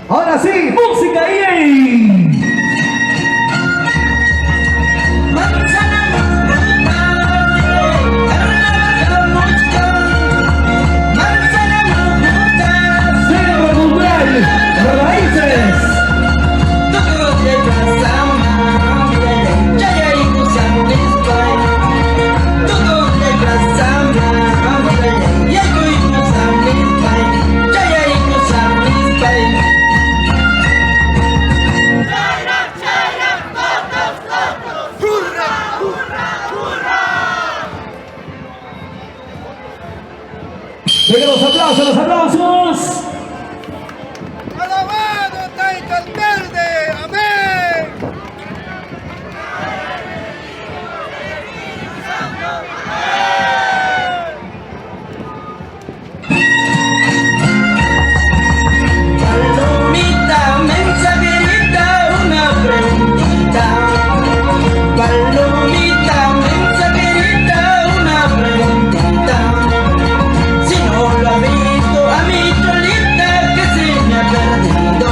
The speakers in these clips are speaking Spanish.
Ahora sí, música y Centro Cultural Raíces. Venga, los aplausos, los aplausos. ¡Alabado Taita el Verde! ¡Amén! Palomita mensajerita, una preguntita. Palomita mensajerita, una preguntita. Si no lo ha visto a mi cholita que se me ha perdido.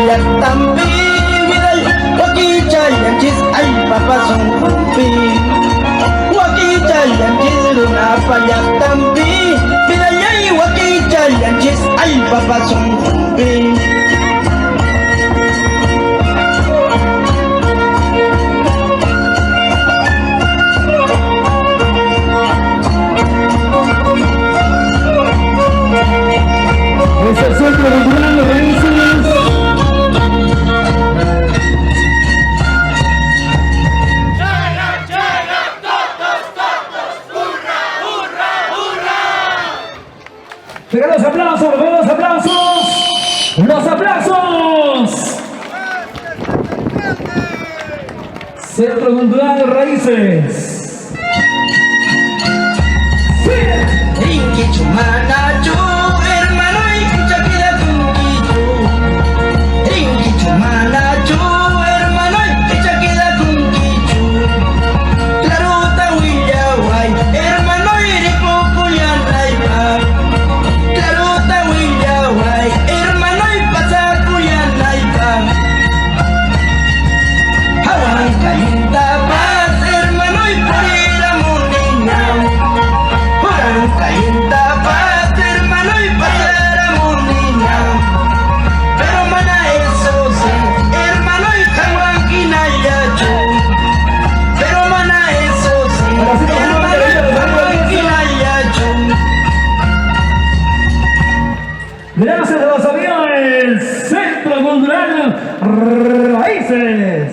payat tampi Widay waki chayanchis ay papasong kumpi Waki chayanchis runa payat tampi Widay ay waki chayanchis ay papasong kumpi Es el Centro Cultural Los Raíces. Venga, los aplausos, venga, los aplausos. ¡Los aplausos! Centro Cultural Los Raíces. ¡Sí! Rinki chumanachu hermano y chakira kunkichu Rinki chumanachu hermano y chakira kunkichu Claruta willawai hermano y ripopulian laipa Claruta willawai hermano y pasapulian laipa Hawan kayunta paz hermano y purira mundiñao Cainta paz, hermano, y pasar a Mundina. Pero mana eso sí, hermano, y Jaguanquina y Achu. Pero mana eso sí, hermano, y Jaguanquina y Achu. Gracias a los amigos del Centro Cultural Raíces.